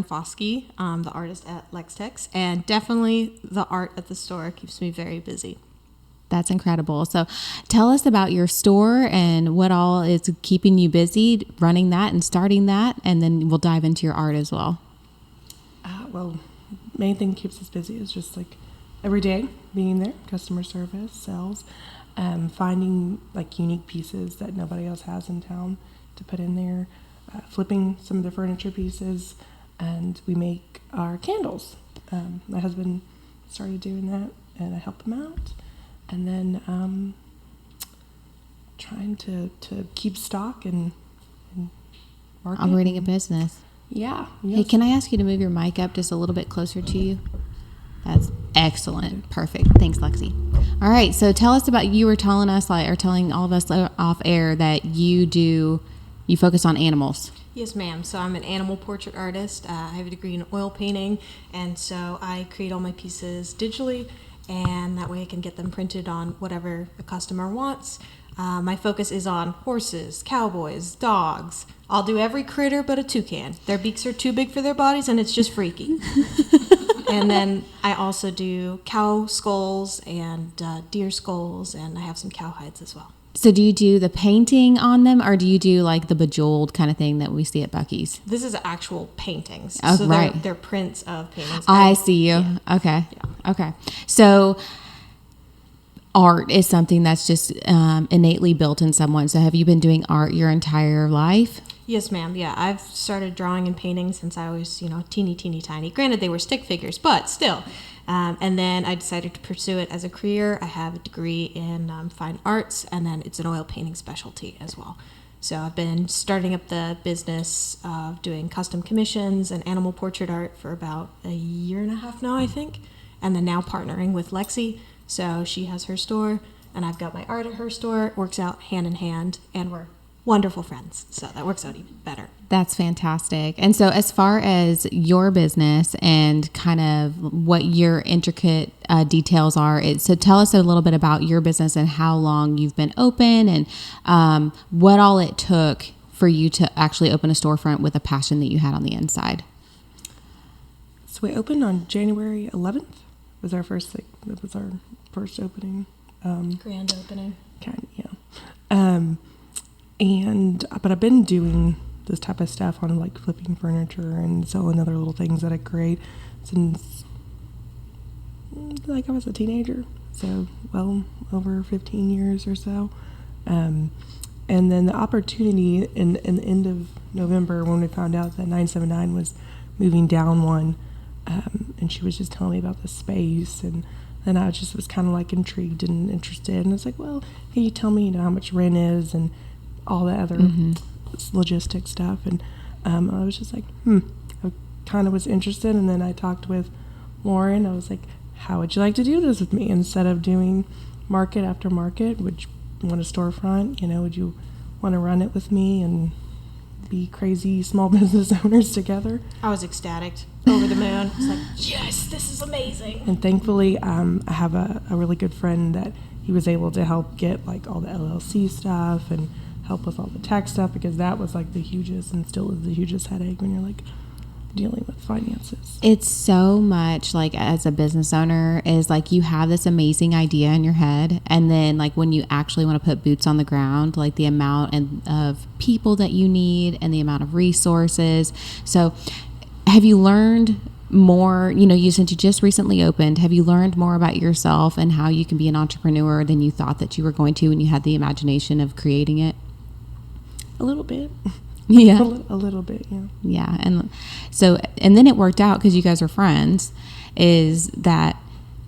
Foskey, the artist at Lex Tex, and definitely the art at the store keeps me very busy. That's incredible. So tell us about your store and what all is keeping you busy running that and starting that, and then we'll dive into your art as well. Well, main thing that keeps us busy is just like every day being there, customer service, sales, finding like unique pieces that nobody else has in town to put in there, flipping some of the furniture pieces, and we make our candles. My husband started doing that, and I help him out. And then trying to keep stock and market. Operating a business. Yeah. Hey, can I ask you to move your mic up just a little bit closer to you? That's excellent. Perfect. Thanks, Lexi. All right. So tell us about, you were telling us, or telling all of us off air, that you focus on animals. Yes, ma'am. So I'm an animal portrait artist. I have a degree in oil painting, and so I create all my pieces digitally, and that way I can get them printed on whatever the customer wants. My focus is on horses, cowboys, dogs. I'll do every critter but a toucan. Their beaks are too big for their bodies, and it's just freaky. And then I also do cow skulls and deer skulls, and I have some cow hides as well. So do you do the painting on them, or do you do like the bejeweled kind of thing that we see at Buc-ee's? This is actual paintings. Oh, so right. They're prints of paintings. I see you. Yeah. Okay. Yeah. Okay. So art is something that's just innately built in someone. So have you been doing art your entire life? Yes, ma'am. Yeah, I've started drawing and painting since I was, teeny tiny. Granted, they were stick figures, but still. And then I decided to pursue it as a career. I have a degree in fine arts, and then it's an oil painting specialty as well. So I've been starting up the business of doing custom commissions and animal portrait art for about a year and a half now, I think. And then now partnering with Lexi. So she has her store, and I've got my art at her store. It works out hand in hand, and we're wonderful friends. So that works out even better. That's fantastic. And so as far as your business and kind of what your intricate details are, so tell us a little bit about your business and how long you've been open, and what all it took for you to actually open a storefront with a passion that you had on the inside. So we opened on January 11th. Was our first opening. Grand opening. Yeah. But I've been doing this type of stuff on like flipping furniture and selling other little things that I create since like I was a teenager. So well over 15 years or so. And then the opportunity in the end of November, when we found out that 979 was moving down one, and she was just telling me about the space, and then I just was kind of like intrigued and interested, and it's like, well, can you tell me, how much rent is and all the other logistics stuff, and I was just like, I kind of was interested, and then I talked with Lauren. I was like, how would you like to do this with me instead of doing market after market? Would you want a storefront? Would you want to run it with me and be crazy small business owners together? I was ecstatic, over the moon. It's like, yes, this is amazing. And thankfully, I have a really good friend that he was able to help get like all the LLC stuff and help with all the tax stuff, because that was like the hugest, and still is the hugest headache when you're like dealing with finances. It's so much like, as a business owner, is like you have this amazing idea in your head, and then like when you actually want to put boots on the ground, like the amount of people that you need and the amount of resources. So have you learned more, since you just recently opened, have you learned more about yourself and how you can be an entrepreneur than you thought that you were going to when you had the imagination of creating it? A little bit. Yeah. A little bit, yeah. Yeah. And then it worked out because you guys are friends, is that,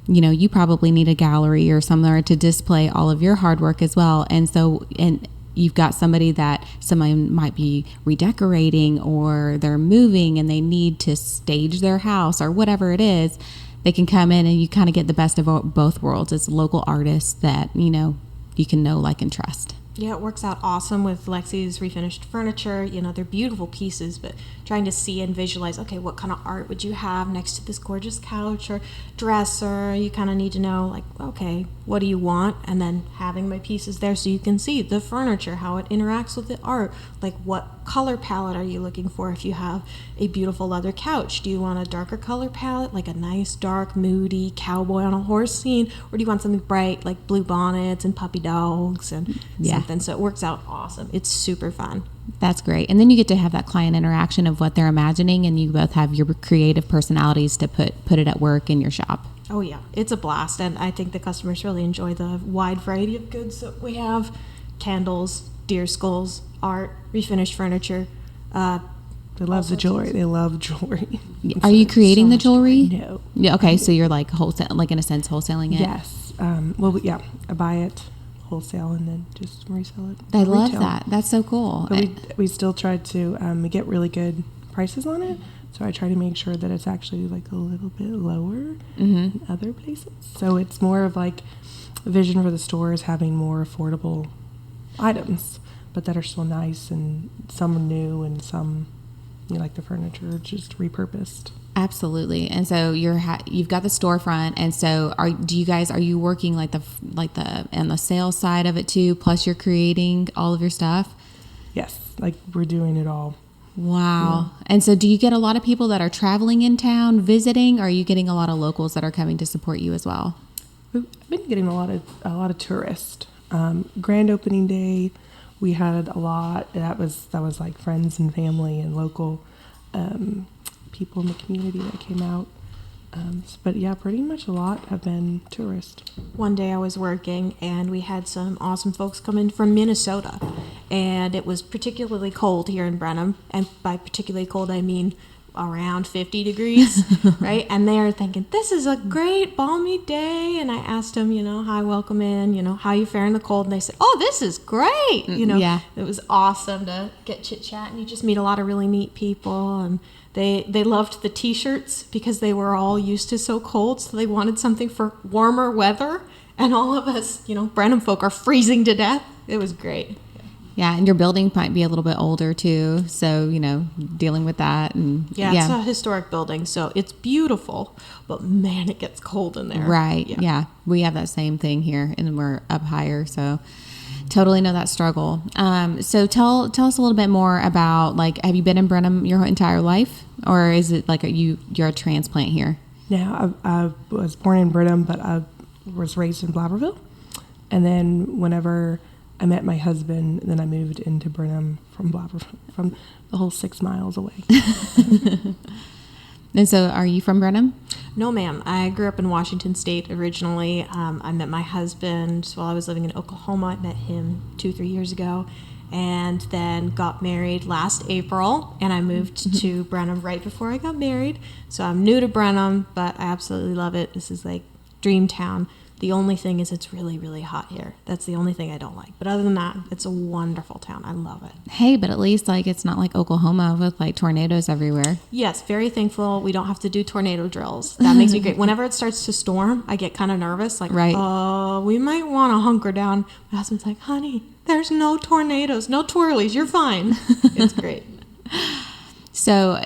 you probably need a gallery or somewhere to display all of your hard work as well. And you've got somebody might be redecorating, or they're moving and they need to stage their house or whatever it is. They can come in and you kind of get the best of both worlds. It's local artists that, you can know, like, and trust. Yeah, it works out awesome with Lexi's refinished furniture. You know, they're beautiful pieces, but trying to see and visualize, okay, what kind of art would you have next to this gorgeous couch or dresser? You kind of need to know, like, okay, what do you want? And then having my pieces there so you can see the furniture, how it interacts with the art. Like, what color palette are you looking for if you have a beautiful leather couch? Do you want a darker color palette, like a nice, dark, moody cowboy on a horse scene? Or do you want something bright, like blue bonnets and puppy dogs and something? So it works out awesome. It's super fun. That's great. And then you get to have that client interaction of what they're imagining, and you both have your creative personalities to put it at work in your shop. Oh yeah, it's a blast, and I think the customers really enjoy the wide variety of goods that we have: candles, deer skulls, art, refinished furniture. They love the jewelry. They love jewelry. Are you creating the jewelry? No. Yeah. Okay, so you're like wholesale, like in a sense, wholesaling it. Yes. Yeah. I buy it wholesale and then just resell it. I love retail. that. That's so cool. But we still try to get really good prices on it. So I try to make sure that it's actually like a little bit lower than other places. So it's more of like a vision for the store is having more affordable items, but that are still nice, and some are new and some, like the furniture, just repurposed. Absolutely. And so you've got the storefront, and so are you working like the on the sales side of it too, plus you're creating all of your stuff? Yes, like we're doing it all. Wow. Yeah. And so do you get a lot of people that are traveling in town visiting, or are you getting a lot of locals that are coming to support you as well? We've been getting a lot of tourists. Grand opening day, we had a lot. That was like friends and family and local people in the community that came out. But yeah, pretty much a lot have been tourists. One day I was working and we had some awesome folks come in from Minnesota, and it was particularly cold here in Brenham, and by particularly cold I mean around 50 degrees, right? And they're thinking, this is a great balmy day. And I asked them, hi, welcome in, how you faring the cold? And they said, oh, this is great. Yeah. It was awesome to get chit chat, and you just meet a lot of really neat people. And they loved the t-shirts because they were all used to so cold. So they wanted something for warmer weather. And all of us, Brenham folk are freezing to death. It was great. Yeah, and your building might be a little bit older too, so dealing with that and yeah, it's a historic building, so it's beautiful, but man, it gets cold in there. Right. Yeah. We have that same thing here, and we're up higher, so totally know that struggle. So tell us a little bit more about, like, have you been in Brenham your entire life, or is it like you're a transplant here? No, I was born in Brenham, but I was raised in Blabberville, and then whenever I met my husband, then I moved into Brenham from the whole 6 miles away. And so are you from Brenham? No, ma'am. I grew up in Washington State originally. I met my husband while I was living in Oklahoma. I met him 2-3 years ago, and then got married last April, and I moved to Brenham right before I got married. So I'm new to Brenham, but I absolutely love it. This is like dream town. The only thing is it's really, really hot here. That's the only thing I don't like. But other than that, it's a wonderful town. I love it. Hey, but at least it's not like Oklahoma with like tornadoes everywhere. Yes, very thankful we don't have to do tornado drills. That makes me great. Whenever it starts to storm, I get kind of nervous. Like, right. We might want to hunker down. My husband's like, honey, there's no tornadoes, no twirlies. You're fine. It's great. So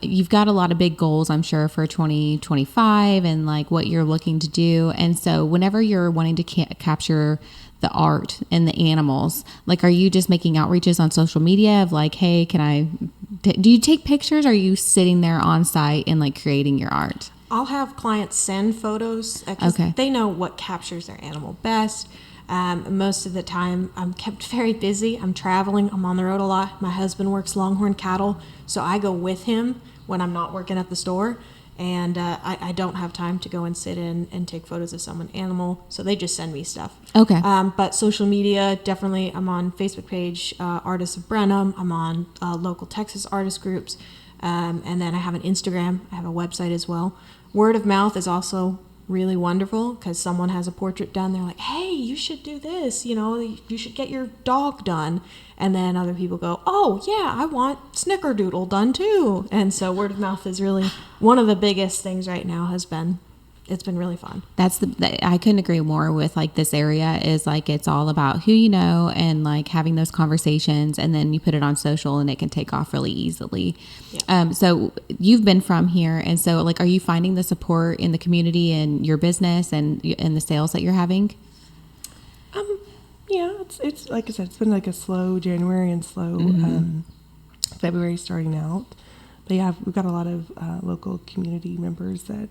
you've got a lot of big goals, I'm sure, for 2025 and like what you're looking to do. And so whenever you're wanting to capture the art and the animals, like, are you just making outreaches on social media of like, hey, do you take pictures? Or are you sitting there on site and like creating your art? I'll have clients send photos because they know what captures their animal best. Most of the time, I'm kept very busy. I'm traveling. I'm on the road a lot. My husband works Longhorn cattle, so I go with him when I'm not working at the store. And I don't have time to go and sit in and take photos of someone's animal, so they just send me stuff. Okay. But social media, definitely. I'm on Facebook page, Artists of Brenham. I'm on local Texas artist groups. And then I have an Instagram. I have a website as well. Word of mouth is also really wonderful because someone has a portrait done. They're like, hey, you should do this, you should get your dog done. And then other people go, oh yeah, I want Snickerdoodle done too. And so word of mouth is really one of the biggest things right now has been it's been really fun. I couldn't agree more with like this area is like, it's all about who you know and like having those conversations, and then you put it on social and it can take off really easily. Yeah. So you've been from here. And so like, are you finding the support in the community and your business and in the sales that you're having? Yeah, it's like I said, it's been like a slow January and slow February starting out. But yeah, we've got a lot of local community members that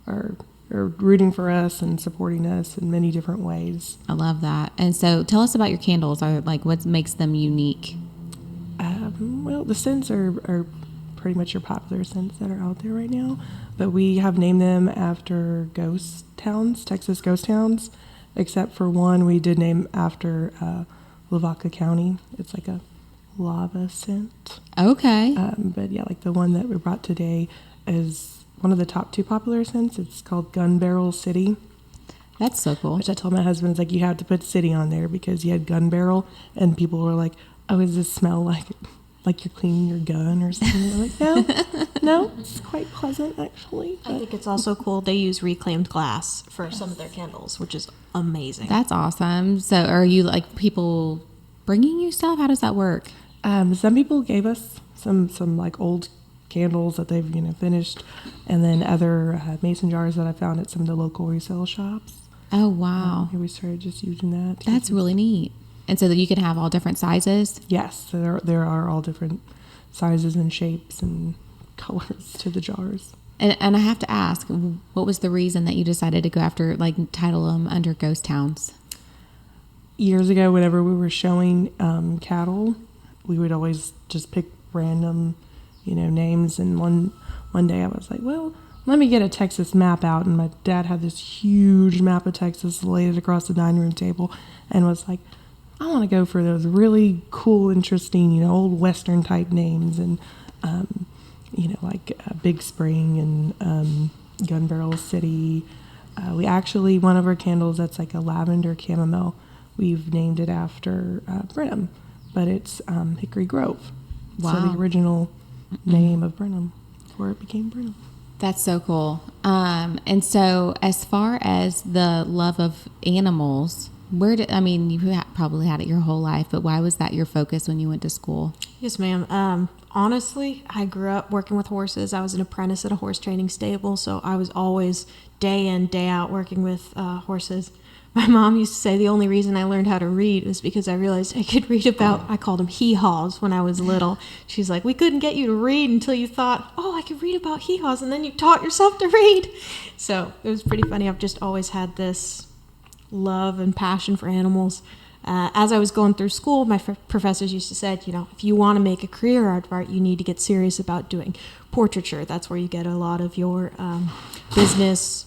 are rooting for us and supporting us in many different ways. I love that. And so tell us about your candles. Or like, what makes them unique? Well, the scents are pretty much your popular scents that are out there right now. But we have named them after ghost towns, Texas ghost towns. Except for one, we did name after Lavaca County. It's like a lava scent. Okay. But yeah, like the one that we brought today is one of the top 2 popular scents. It's called Gun Barrel City. That's so cool. Which I told my husband, it's like, you have to put city on there because he had gun barrel, and people were like, oh, does this smell like you're cleaning your gun or something? I'm like, no, it's quite pleasant actually. I think it's also cool. They use reclaimed glass for some of their candles, which is amazing. That's awesome. So are you like people bringing you stuff? How does that work? Some people gave us some like old candles that they've finished, and then other mason jars that I found at some of the local resale shops. Oh wow! We started just using that. That's really neat. And so that you can have all different sizes? Yes, there are all different sizes and shapes and colors to the jars. And I have to ask, what was the reason that you decided to go after, like, title them under ghost towns? Years ago, whenever we were showing cattle, we would always just pick random, names. And one day I was like, well, let me get a Texas map out. And my dad had this huge map of Texas, laid it across the dining room table, and was like, I want to go for those really cool, interesting, old Western type names, and like Big Spring and Gun Barrel City. We actually, one of our candles that's like a lavender chamomile, we've named it after Brenham, but it's Hickory Grove. Wow. So the original name of Brenham, where it became Brenham. That's so cool. And so as far as the love of animals, you probably had it your whole life, but why was that your focus when you went to school? Yes, ma'am. Honestly, I grew up working with horses. I was an apprentice at a horse training stable, so I was always day in, day out working with horses. My mom used to say the only reason I learned how to read was because I realized I could read about, I called them hee-haws when I was little. She's like, we couldn't get you to read until you thought, oh, I could read about hee-haws, and then you taught yourself to read. So it was pretty funny. I've just always had this love and passion for animals. As I was going through school, my professors used to say, if you want to make a career out of art, you need to get serious about doing portraiture. That's where you get a lot of your business.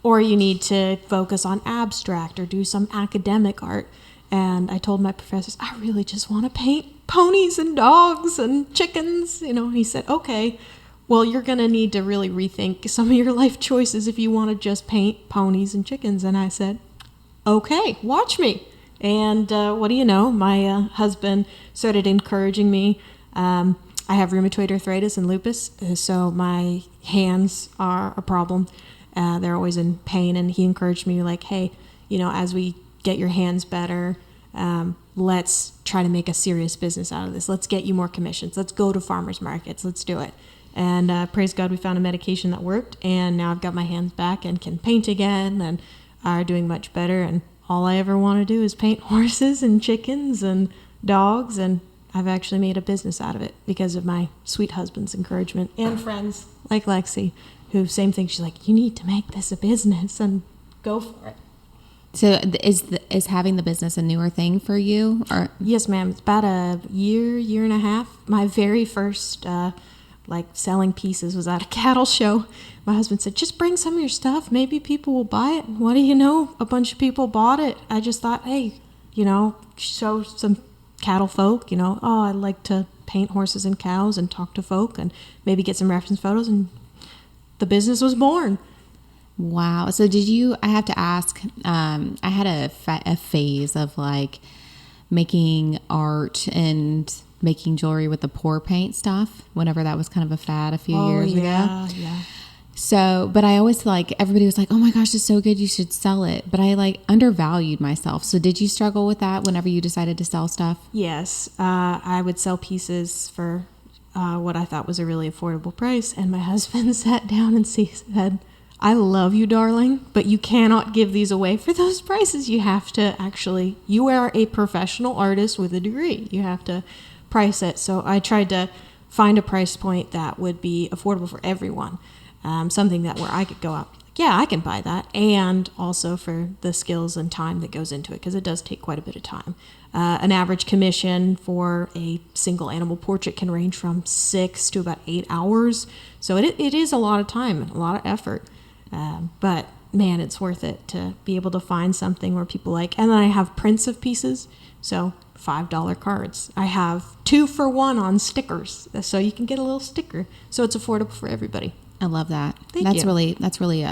Or you need to focus on abstract or do some academic art. And I told my professors, I really just want to paint ponies and dogs and chickens. And he said, okay, well, you're going to need to really rethink some of your life choices if you want to just paint ponies and chickens. And I said, okay, watch me. And what do you know? My husband started encouraging me. I have rheumatoid arthritis and lupus, so my hands are a problem. They're always in pain. And he encouraged me like, hey, as we get your hands better, let's try to make a serious business out of this. Let's get you more commissions. Let's go to farmers markets. Let's do it. And praise God, we found a medication that worked, and now I've got my hands back and can paint again and are doing much better. And all I ever want to do is paint horses and chickens and dogs, and I've actually made a business out of it because of my sweet husband's encouragement and friends like Lexi, who same thing. She's like, you need to make this a business and go for it. So is having the business a newer thing for you? Or Yes, ma'am. It's about a year and a half. My very first selling pieces was at a cattle show. My husband said, just bring some of your stuff. Maybe people will buy it. And what do you know? A bunch of people bought it. I just thought, hey, show some cattle folk, oh, I like to paint horses and cows and talk to folk and maybe get some reference photos. And the business was born. Wow. So I have to ask, I had a phase of like making art and making jewelry with the pour paint stuff whenever that was kind of a fad a few years ago. Yeah. So, but I always like, everybody was like, oh my gosh, it's so good, you should sell it. But I like undervalued myself. So did you struggle with that whenever you decided to sell stuff? Yes, I would sell pieces for what I thought was a really affordable price. And my husband sat down and said, I love you, darling, but you cannot give these away for those prices. You have to actually, you are a professional artist with a degree. You have to price it. So I tried to find a price point that would be affordable for everyone. Something that where I could go up, like, yeah, I can buy that. And also for the skills and time that goes into it, because it does take quite a bit of time. An average commission for a single animal portrait can range from 6 to about 8 hours. So it is a lot of time and a lot of effort. But man, it's worth it to be able to find something where people like, and then I have prints of pieces. So $5 cards. I have 2 for 1 on stickers. So you can get a little sticker. So it's affordable for everybody. I love that. Thank That's you. really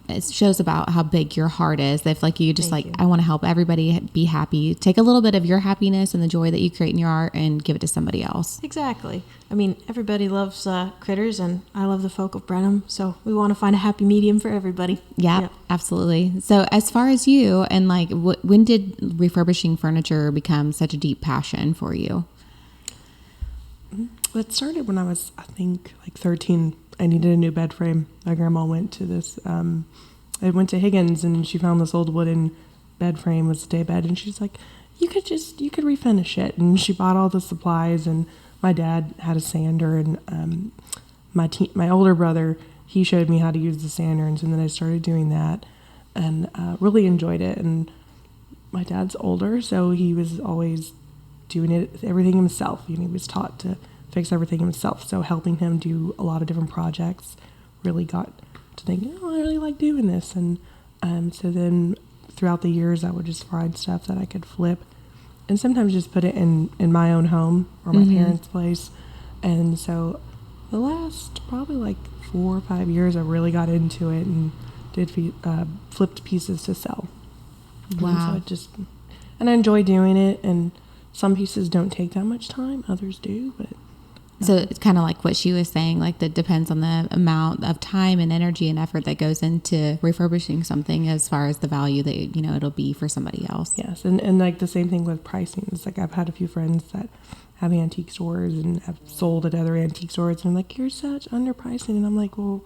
it shows about how big your heart is. If like you just Thank like, you. I want to help everybody be happy. Take a little bit of your happiness and the joy that you create in your art and give it to somebody else. Exactly. I mean, everybody loves critters, and I love the folk of Brenham. So we want to find a happy medium for everybody. Yeah, Yep. absolutely. So as far as you and like, when did refurbishing furniture become such a deep passion for you? It started when I was, I think, like 13. I needed a new bed frame. My grandma went to this, I went to Higgins, and she found this old wooden bed frame with a day bed, and she's like, you could refinish it. And she bought all the supplies, and my dad had a sander, and my older brother, he showed me how to use the sander, and so then I started doing that, and really enjoyed it. And my dad's older, so he was always doing everything himself. He was taught to fix everything himself. So helping him do a lot of different projects really got to think, oh, I really like doing this. And so then throughout the years, I would just find stuff that I could flip and sometimes just put it in my own home or my parents' place. And so the last probably like 4 or 5 years, I really got into it and did flipped pieces to sell. Wow. And so and I enjoy doing it. And some pieces don't take that much time, others do, but So it's kind of like what she was saying, like that depends on the amount of time and energy and effort that goes into refurbishing something as far as the value that, it'll be for somebody else. yes. And like the same thing with pricing. It's like I've had a few friends that have antique stores and have sold at other antique stores, and I'm like, you're such underpricing. And I'm like, well,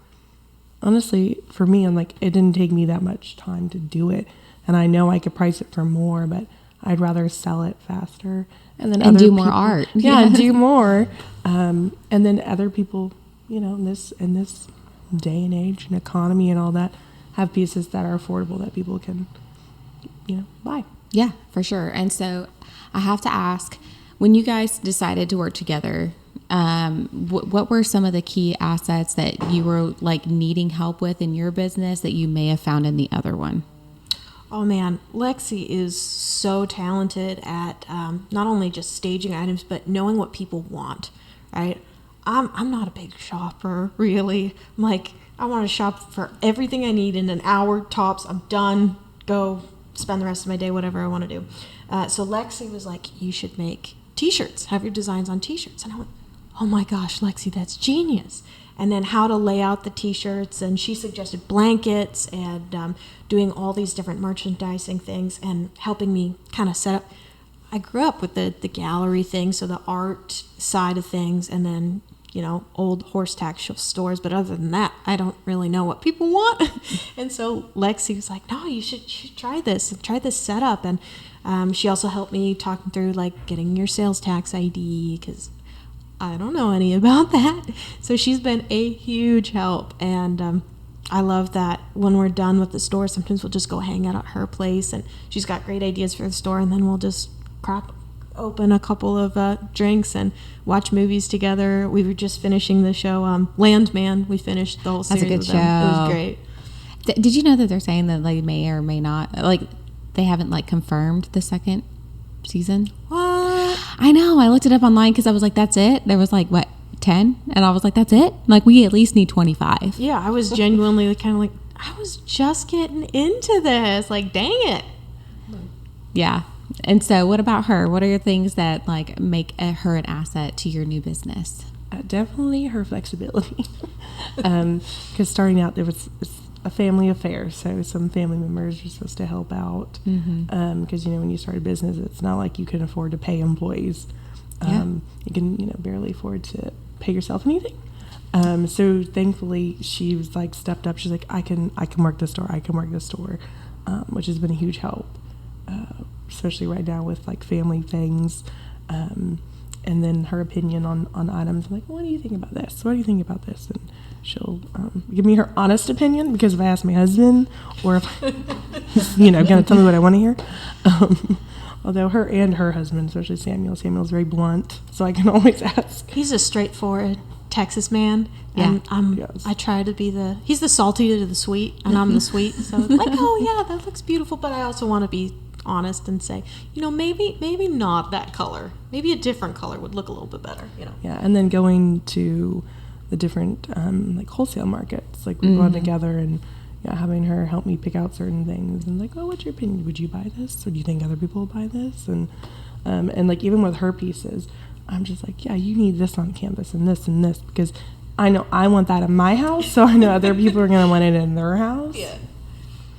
honestly, for me, I'm like, it didn't take me that much time to do it. And I know I could price it for more, but I'd rather sell it faster. And then And other do more people- art. Yeah, do more. And then other people, in this day and age and economy and all that, have pieces that are affordable that people can, buy. Yeah, for sure. And so I have to ask, when you guys decided to work together, what were some of the key assets that you were like needing help with in your business that you may have found in the other one? Oh man, Lexi is so talented at not only just staging items, but knowing what people want, right? I'm not a big shopper, really. I'm like, I want to shop for everything I need in an hour tops. I'm done. Go spend the rest of my day, whatever I want to do. So Lexi was like, you should make t-shirts, have your designs on t-shirts. And I went, oh my gosh, Lexi, that's genius. And then how to lay out the t-shirts, and she suggested blankets and doing all these different merchandising things and helping me kind of set up. I grew up with the gallery thing, so the art side of things, and then old horse tack stores. But other than that, I don't really know what people want. And so Lexi was like, no, you should try this and try this setup. And she also helped me talking through like getting your sales tax ID, because I don't know any about that. So she's been a huge help. And I love that when we're done with the store, sometimes we'll just go hang out at her place, and she's got great ideas for the store, and then we'll just crack open a couple of drinks and watch movies together. We were just finishing the show Landman. We finished the whole That's series a good with show. them. It was great. Did you know that they're saying that they may or may not, like they haven't like confirmed the second season? What? I know. I looked it up online because I was like, that's it. There was like, what, 10? And I was like, that's it? Like, we at least need 25. Yeah, I was genuinely kind of like, I was just getting into this. Like, dang it. Yeah. And so what about her? What are your things that like make her an asset to your new business? Definitely her flexibility. Because starting out, it's a family affair, so some family members are supposed to help out. Because when you start a business, it's not like you can afford to pay employees. You can barely afford to pay yourself anything. So thankfully, she was like stepped up. She's like, I can work the store. I can work the store, which has been a huge help, especially right now with like family things. And then her opinion on items. I'm like, what do you think about this? What do you think about this? And she'll give me her honest opinion, because if I ask my husband, or if he's, going to tell me what I want to hear. Although her husband, especially Samuel's very blunt, so I can always ask. He's a straightforward Texas man, and I try to be he's the salty to the sweet, and I'm the sweet. So like, oh yeah, that looks beautiful, but I also want to be honest and say, maybe not that color. Maybe a different color would look a little bit better. Yeah, and then going to the different like wholesale markets, like we've gone together and having her help me pick out certain things and like, oh, what's your opinion? Would you buy this, or do you think other people will buy this? And like even with her pieces, I'm just like, yeah, you need this on canvas and this, because I know I want that in my house, so I know other people are gonna want it in their house.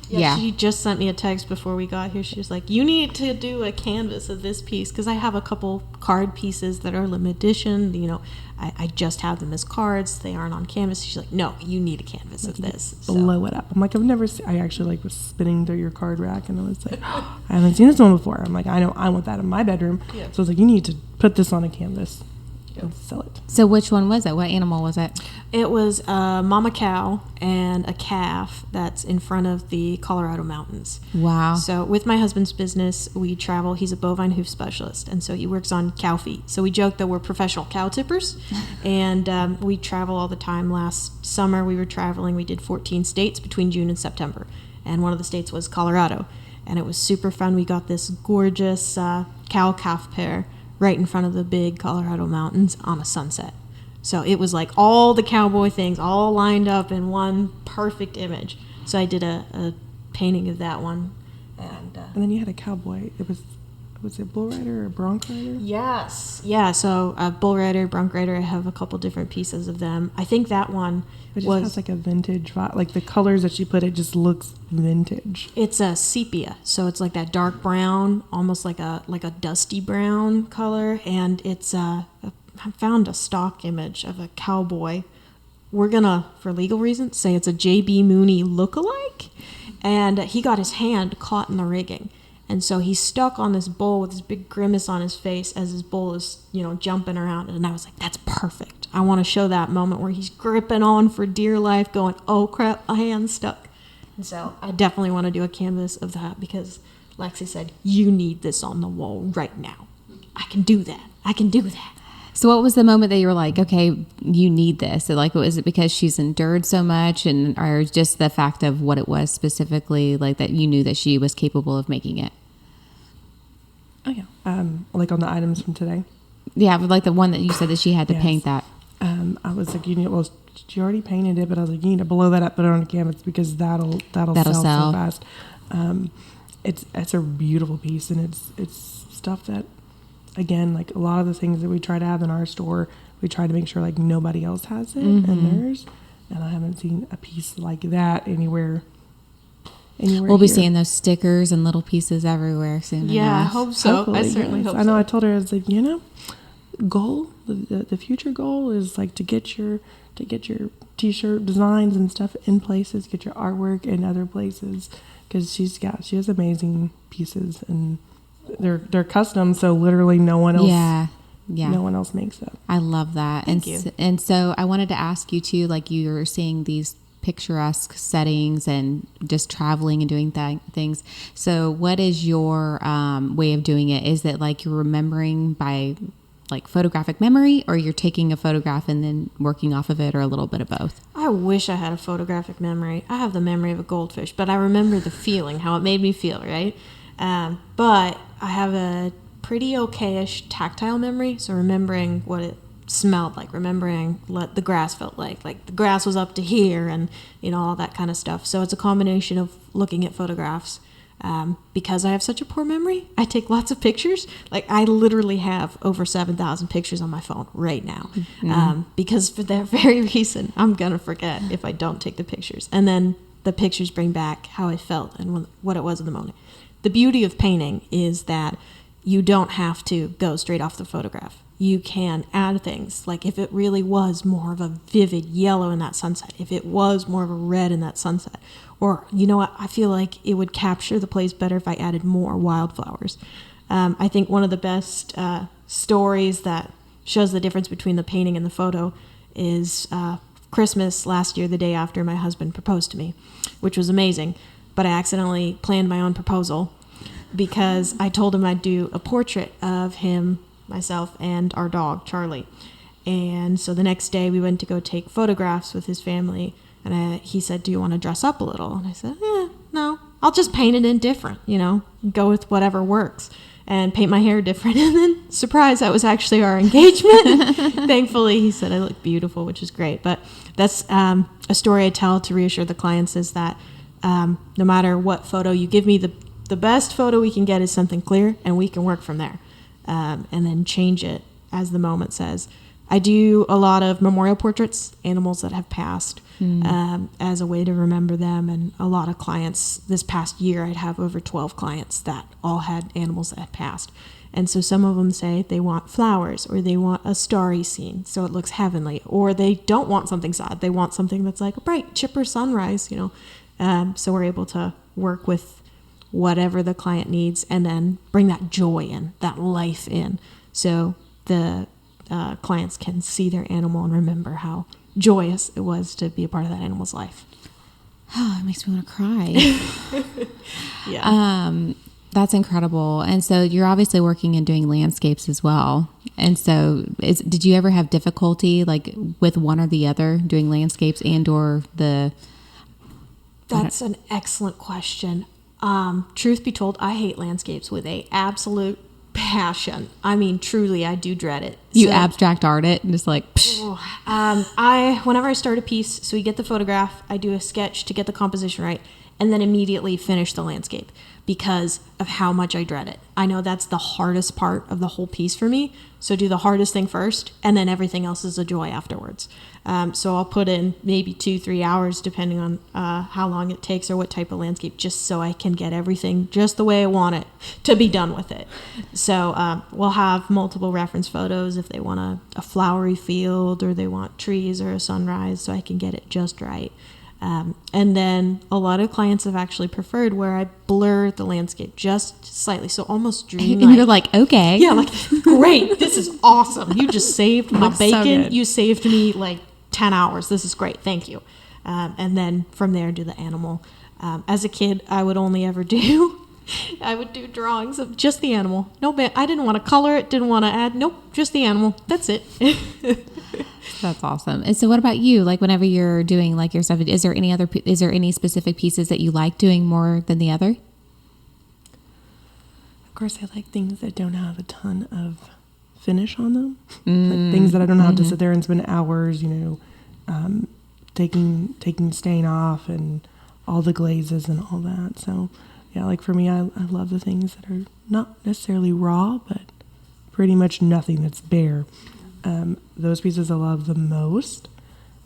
Yeah, she just sent me a text before we got here. She was like, you need to do a canvas of this piece, because I have a couple card pieces that are limited edition. I just have them as cards. They aren't on canvas. She's like, no, you need a canvas of this. Blow it up. I'm like, I've never seen, I actually was spinning through your card rack, and I was like, I haven't seen this one before. I'm like, I know I want that in my bedroom. So I was like, you need to put this on a canvas and sell it. So which one was it? What animal was it? It was a mama cow and a calf that's in front of the Colorado mountains. Wow. So with my husband's business, we travel. He's a bovine hoof specialist, and so he works on cow feet. So we joke that we're professional cow tippers, and we travel all the time. Last summer, we were traveling. We did 14 states between June and September, and one of the states was Colorado, and it was super fun. We got this gorgeous cow-calf pair right in front of the big Colorado mountains on a sunset. So it was like all the cowboy things all lined up in one perfect image. So I did a painting of that one. And then you had a cowboy. Was it bull rider or bronc rider? Yes. Yeah, so bull rider, bronc rider, I have a couple different pieces of them. I think that one has like a vintage vibe. Like the colors that she put, it just looks vintage. It's a sepia, so it's like that dark brown, almost like a dusty brown color, and it's I found a stock image of a cowboy. We're gonna, for legal reasons, say it's a J.B. Mooney lookalike, and he got his hand caught in the rigging. And so he's stuck on this bull with this big grimace on his face as his bull is, jumping around. And I was like, that's perfect. I want to show that moment where he's gripping on for dear life, going, oh crap, my hand's stuck. And so I definitely want to do a canvas of that, because Lexi said, you need this on the wall right now. I can do that. I can do that. So what was the moment that you were like, okay, you need this? So like, was it because she's endured so much, or just the fact of what it was specifically, like that you knew that she was capable of making it? Oh yeah. Like on the items from today? Yeah, but like the one that you said that she had to paint that. I was like, she already painted it, but I was like, you need to blow that up, put it on the canvas, because that'll sell so fast. It's a beautiful piece, and it's stuff that, again, like a lot of the things that we try to have in our store, we try to make sure like nobody else has it in theirs. And I haven't seen a piece like that anywhere. We'll be seeing those stickers and little pieces everywhere soon. Yeah, I hope so. Hopefully, I certainly hope so. I know. I told her, I was like, goal, the future goal is like to get your t-shirt designs and stuff in places, get your artwork in other places, because she has amazing pieces, and they're custom, so literally no one else no one else makes them. I love that. Thank you. And so I wanted to ask you too, like you're seeing these picturesque settings and just traveling and doing things. So what is your way of doing it? Is it like you're remembering by like photographic memory, or you're taking a photograph and then working off of it, or a little bit of both? I wish I had a photographic memory. I have the memory of a goldfish, but I remember the feeling, how it made me feel, right? But I have a pretty okayish tactile memory, so remembering what it smelled like, remembering what the grass felt like the grass was up to here, and all that kind of stuff. So it's a combination of looking at photographs, Because I have such a poor memory, I take lots of pictures. Like, I literally have over 7,000 pictures on my phone right now. Because for that very reason, I'm going to forget if I don't take the pictures. And then the pictures bring back how I felt and what it was in the moment. The beauty of painting is that you don't have to go straight off the photograph. You can add things. Like, if it really was more of a vivid yellow in that sunset, if it was more of a red in that sunset, or, you know what, I feel like it would capture the place better if I added more wildflowers. I think one of the best stories that shows the difference between the painting and the photo is Christmas last year, the day after my husband proposed to me, which was amazing. But I accidentally planned my own proposal because I told him I'd do a portrait of him, myself, and our dog, Charlie. And so the next day we went to go take photographs with his family. And he said, do you want to dress up a little? And I said, no, I'll just paint it in different, go with whatever works and paint my hair different. And then, surprise, that was actually our engagement. Thankfully, he said I look beautiful, which is great. But that's a story I tell to reassure the clients is that no matter what photo you give me, the best photo we can get is something clear, and we can work from there and then change it as the moment says. I do a lot of memorial portraits, animals that have passed, as a way to remember them. And a lot of clients, this past year, I'd have over 12 clients that all had animals that had passed. And so some of them say they want flowers, or they want a starry scene so it looks heavenly, or they don't want something sad. They want something that's like a bright, chipper sunrise, So we're able to work with whatever the client needs and then bring that joy in, that life in. So the clients can see their animal and remember how joyous it was to be a part of that animal's life. Oh, it makes me want to cry. Yeah. That's incredible. And so you're obviously working and doing landscapes as well. And so did you ever have difficulty like with one or the other, doing landscapes and or the... That's an excellent question. Truth be told, I hate landscapes with a absolute passion. I mean, truly, I do dread it. You abstract art it and just like... Whenever I start a piece, so we get the photograph, I do a sketch to get the composition right, and then immediately finish the landscape because of how much I dread it. I know that's the hardest part of the whole piece for me. So do the hardest thing first, and then everything else is a joy afterwards. So I'll put in maybe 2-3 hours, depending on how long it takes or what type of landscape, just so I can get everything just the way I want it to be done with it. So we'll have multiple reference photos if they want a flowery field, or they want trees or a sunrise, so I can get it just right. And then a lot of clients have actually preferred where I blur the landscape just slightly, so almost dreamlike. And you're like, okay. Yeah, like, great, this is awesome. You just saved my bacon. So you saved me like 10 hours. This is great. Thank you. And then from there, do the animal. As a kid, I would only ever do... I would do drawings of just the animal. No, I didn't want to color it, didn't want to add. Nope, just the animal. That's it. That's awesome. And so what about you? Like whenever you're doing like your stuff, is there any specific pieces that you like doing more than the other? Of course, I like things that don't have a ton of finish on them. Like things that I don't have to sit there and spend hours, taking stain off and all the glazes and all that. So yeah, like for me, I love the things that are not necessarily raw, but pretty much nothing that's bare. Those pieces I love the most,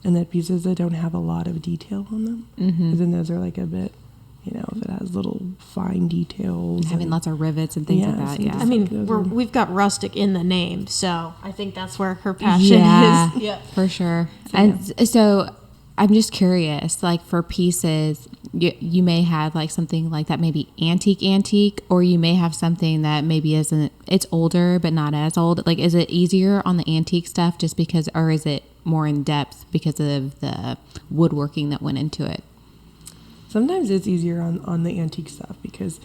and the pieces that don't have a lot of detail on them. And then those are like a bit, if it has little fine details. Having lots of rivets and things like that, yeah. I mean, we've got rustic in the name, so I think that's where her passion is. Yeah, for sure. So I'm just curious, like for pieces, you may have like something like that, maybe antique, or you may have something that maybe it's older, but not as old. Like, is it easier on the antique stuff just because, or is it more in depth because of the woodworking that went into it? Sometimes it's easier on the antique stuff because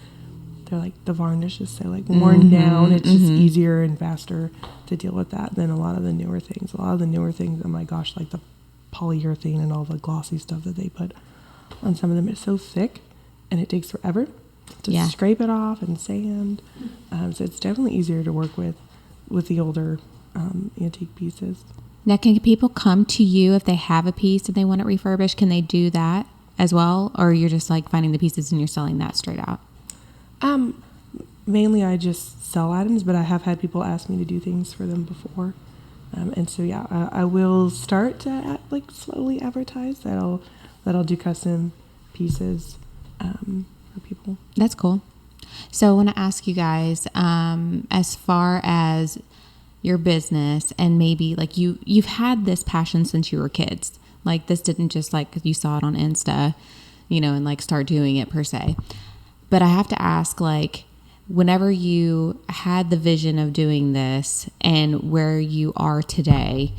they're like, the varnish is so like worn down. It's just easier and faster to deal with that than a lot of the newer things. Oh my gosh, like the polyurethane and all the glossy stuff that they put on some of them is so thick, and it takes forever to scrape it off and sand. So it's definitely easier to work with the older antique pieces. Now, can people come to you if they have a piece and they want it refurbished? Can they do that as well, or you're just like finding the pieces and you're selling that straight out? Mainly I just sell items, but I have had people ask me to do things for them before. And so, yeah, I will start to slowly advertise that I'll do custom pieces for people. That's cool. So I want to ask you guys, as far as your business, and maybe like you've had this passion since you were kids. Like this didn't just like you saw it on Insta, and like start doing it per se. But I have to ask, like, whenever you had the vision of doing this and where you are today,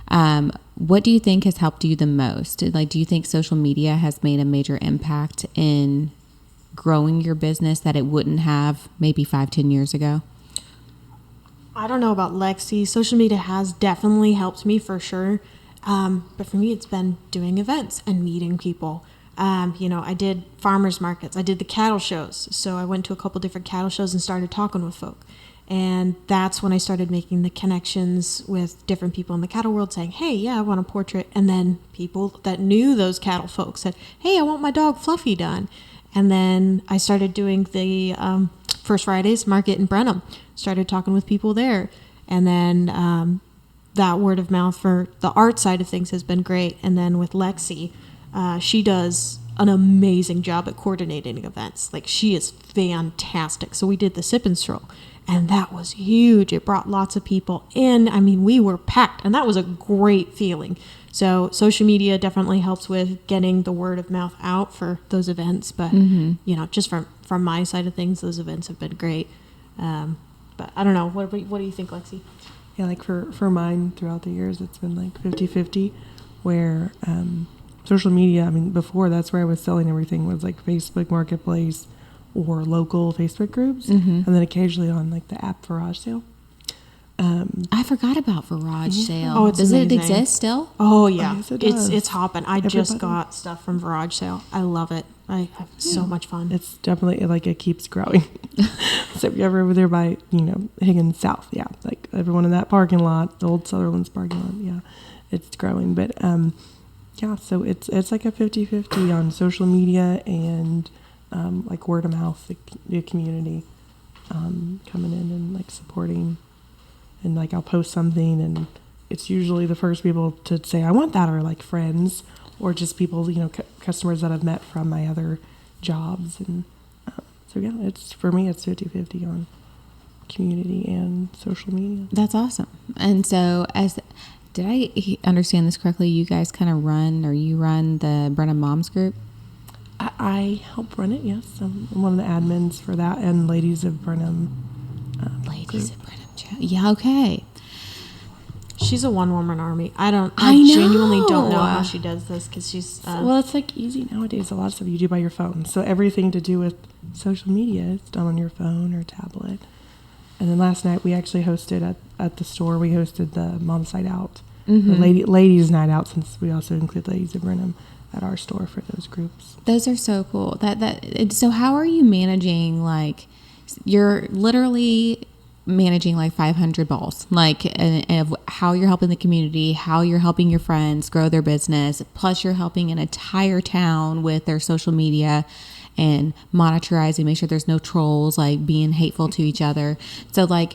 what do you think has helped you the most? Like, do you think social media has made a major impact in growing your business that it wouldn't have maybe 5-10 years ago? I don't know about Lexi. Social media has definitely helped me for sure. But for me, it's been doing events and meeting people. I did farmers markets. I did the cattle shows. So I went to a couple different cattle shows and started talking with folk. And that's when I started making the connections with different people in the cattle world saying, hey, yeah, I want a portrait. And then people that knew those cattle folks said, hey, I want my dog Fluffy done. And then I started doing the First Fridays market in Brenham. Started talking with people there. And then that word of mouth for the art side of things has been great. And then with Lexi, she does an amazing job at coordinating events. Like, she is fantastic. So we did the sip and stroll, and that was huge. It brought lots of people in. I mean, we were packed, and that was a great feeling. So social media definitely helps with getting the word of mouth out for those events. But, just from my side of things, those events have been great. But I don't know. What do you think, Lexi? Yeah, like for mine throughout the years, it's been like 50-50 where social media, I mean, before that's where I was selling everything was like Facebook Marketplace or local Facebook groups. And then occasionally on like the app Garage Sale. I forgot about Garage Sale. Oh, it's Does amazing. it exist still? Oh, yeah. Yes, it does. It's hopping. I just got stuff from Garage Sale. I love it. I have so much fun. It's definitely like it keeps growing. So if you're ever over there by, Higgins South, yeah, like everyone in that parking lot, the old Sutherland's parking lot, yeah, it's growing. But yeah, so it's like a 50-50 on social media and like word of mouth, the community coming in and like supporting. And like I'll post something and it's usually the first people to say I want that are like friends or just people, customers that I've met from my other jobs. And so yeah, it's for me it's 50-50 on community and social media. That's awesome. And so did I understand this correctly? You guys kind of you run the Brenham Moms group? I help run it, yes. I'm one of the admins for that and Ladies of Brenham. Ladies of Brenham. Yeah, okay. She's a one-woman army. I know. Genuinely don't know how she does this because she's... well, it's like easy nowadays. A lot of stuff you do by your phone. So everything to do with social media is done on your phone or tablet. And then last night we actually hosted at the store, we hosted the Mom's Night Out. The ladies' night out, since we also include Ladies of Brenham at our store for those groups. Those are so cool. So how are you managing, like, you're literally managing like 500 balls, like, and of how you're helping the community, how you're helping your friends grow their business, plus you're helping an entire town with their social media and monitorizing, make sure there's no trolls like being hateful to each other. So like,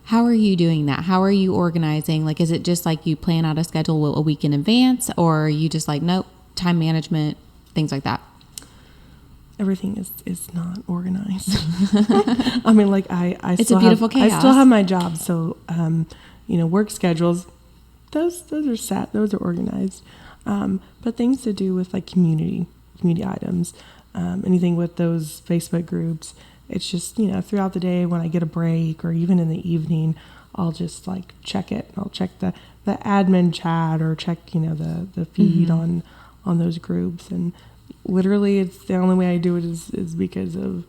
how are you doing that? How are you organizing? Like, is it just like you plan out a schedule a week in advance, or are you just like, nope, time management, things like that? Everything is not organized. I mean, like it's a beautiful chaos. I still have my job, so work schedules, those are set, those are organized. But things to do with like community items, anything with those Facebook groups, it's just throughout the day when I get a break or even in the evening, I'll just like check it. I'll check the admin chat or check the feed on those groups. And literally, it's the only way I do it is because of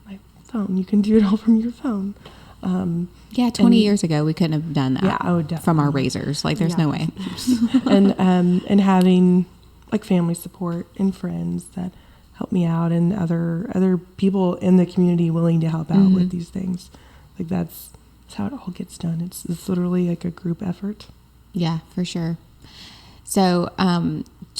my phone. You can do it all from your phone. 20 years ago, we couldn't have done that. Yeah, I would definitely. From our razors. Like, there's no way. and having like family support and friends that help me out, and other people in the community willing to help out with these things. Like that's how it all gets done. It's literally like a group effort. Yeah, for sure. So,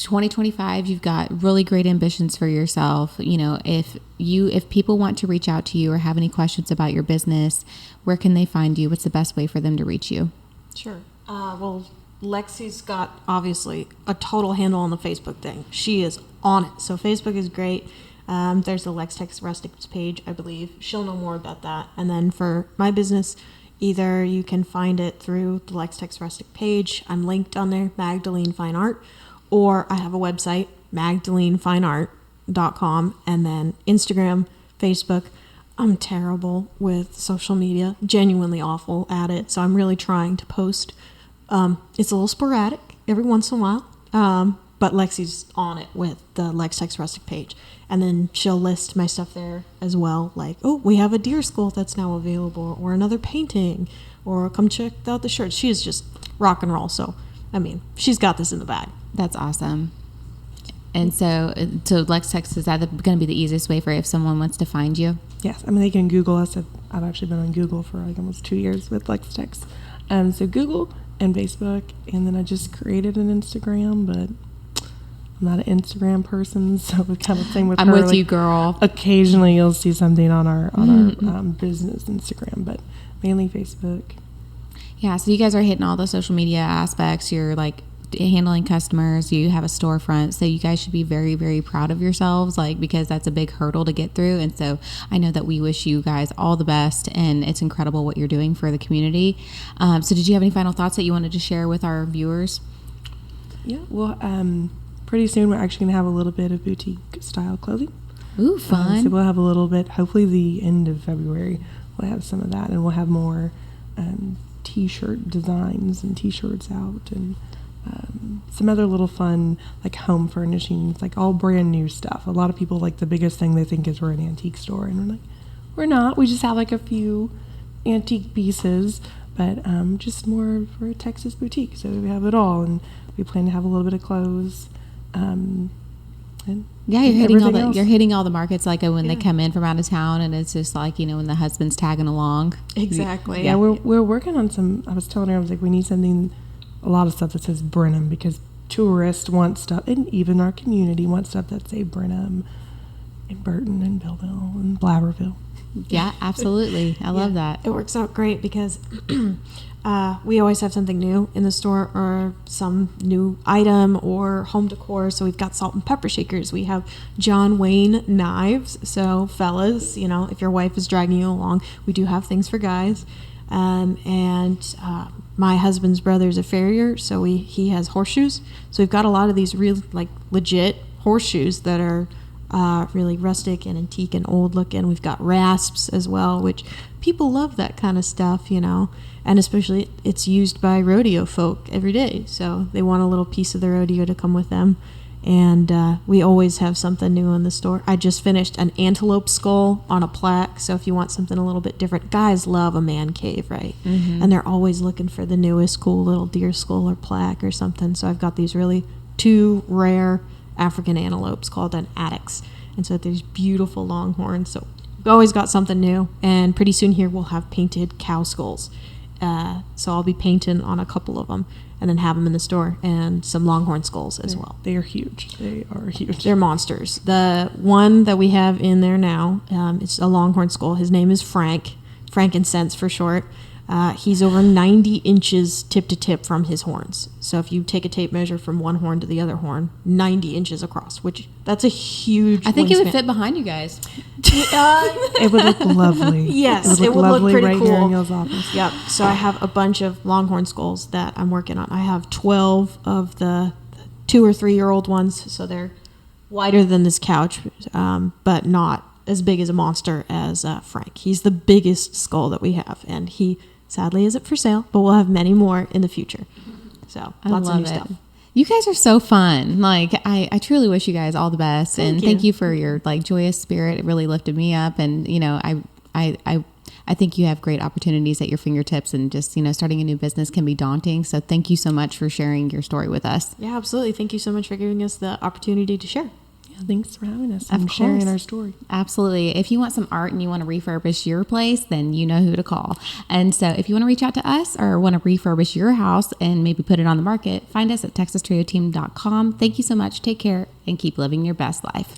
2025, you've got really great ambitions for yourself. If people want to reach out to you or have any questions about your business, where can they find you? What's the best way for them to reach you? Sure. Well, Lexi's got obviously a total handle on the Facebook thing. She is on it. So Facebook is great. There's the Lex Tex Rustics page, I believe. She'll know more about that. And then for my business, either you can find it through the Lex Tex Rustic page. I'm linked on there, Magdalene Fine Art. Or I have a website, magdalenefineart.com. And then Instagram, Facebook. I'm terrible with social media, genuinely awful at it. So I'm really trying to post. It's a little sporadic every once in a while. But Lexi's on it with the Lex Tex Rustic page. And then she'll list my stuff there as well. Like, oh, we have a deer skull that's now available, or another painting, or come check out the shirt. She is just rock and roll. So, I mean, she's got this in the bag. That's awesome. And so Lex Tex, is that going to be the easiest way for if someone wants to find you? Yes. I mean, they can Google us. I've actually been on Google for like almost 2 years with Lex Tex. So Google and Facebook. And then I just created an Instagram, but I'm not an Instagram person, so it's kind of thing with I'm her. with like, you, girl. Occasionally, you'll see something on our business Instagram, but mainly Facebook. Yeah, so you guys are hitting all the social media aspects. You're like handling customers. You have a storefront, so you guys should be very, very proud of yourselves, like, because that's a big hurdle to get through. And so I know that we wish you guys all the best, and it's incredible what you're doing for the community. So did you have any final thoughts that you wanted to share with our viewers? Yeah, well, pretty soon we're actually going to have a little bit of boutique style clothing. Ooh, fun. So we'll have a little bit, hopefully the end of February, we'll have some of that, and we'll have more t-shirt designs and t-shirts out, and some other little fun, like home furnishings, like all brand new stuff. A lot of people, like, the biggest thing they think is we're an antique store, and we're like, we're not. We just have like a few antique pieces, but just more for a Texas boutique. So we have it all, and we plan to have a little bit of clothes. And yeah, you're hitting all the markets, like when they come in from out of town, and it's just like, when the husband's tagging along. Exactly. Yeah, we're working on some. I was telling her, I was like, we need something, a lot of stuff that says Brenham, because tourists want stuff, and even our community wants stuff that say Brenham and Burton and Belleville and Blabberville. Yeah, absolutely. I love that. It works out great because we always have something new in the store, or some new item or home decor. So we've got salt and pepper shakers. We have John Wayne knives. So fellas, if your wife is dragging you along, we do have things for guys. My husband's brother is a farrier, so he has horseshoes. So we've got a lot of these real, like, legit horseshoes that are really rustic and antique and old looking. We've got rasps as well, which people love that kind of stuff, and especially it's used by rodeo folk every day, so they want a little piece of the rodeo to come with them. And we always have something new in the store. I just finished an antelope skull on a plaque, so if you want something a little bit different, guys love a man cave, right? Mm-hmm. And they're always looking for the newest cool little deer skull or plaque or something. So I've got these really 2 rare African antelopes called an addax, and so there's beautiful long horns. So we've always got something new, and pretty soon here we'll have painted cow skulls. So I'll be painting on a couple of them, and then have them in the store, and some longhorn skulls as well. They are huge. They are huge. They're monsters. The one that we have in there now, it's a longhorn skull. His name is Frankincense for short. He's over 90 inches tip to tip from his horns. So if you take a tape measure from one horn to the other horn, 90 inches across, which that's a huge I think wingspan. it would fit behind you guys. It would look lovely. Yes, it would look pretty right cool. here in y'all's office. Yep. So I have a bunch of longhorn skulls that I'm working on. I have 12 of the 2 or 3 year old ones, so they're wider than this couch, but not as big as a monster as Frank. He's the biggest skull that we have, and he sadly isn't for sale, but we'll have many more in the future. So lots of new stuff. You guys are so fun. Like, I truly wish you guys all the best. Thank you for your, like, joyous spirit. It really lifted me up. And, I think you have great opportunities at your fingertips, and just, starting a new business can be daunting. So thank you so much for sharing your story with us. Yeah, absolutely. Thank you so much for giving us the opportunity to share. Yeah, Thanks for having us Of and sharing course. our story. Absolutely. If you want some art and you want to refurbish your place, then you know who to call. And so if you want to reach out to us or want to refurbish your house and maybe put it on the market, find us at texastrioteam.com. Thank you so much. Take care and keep living your best life.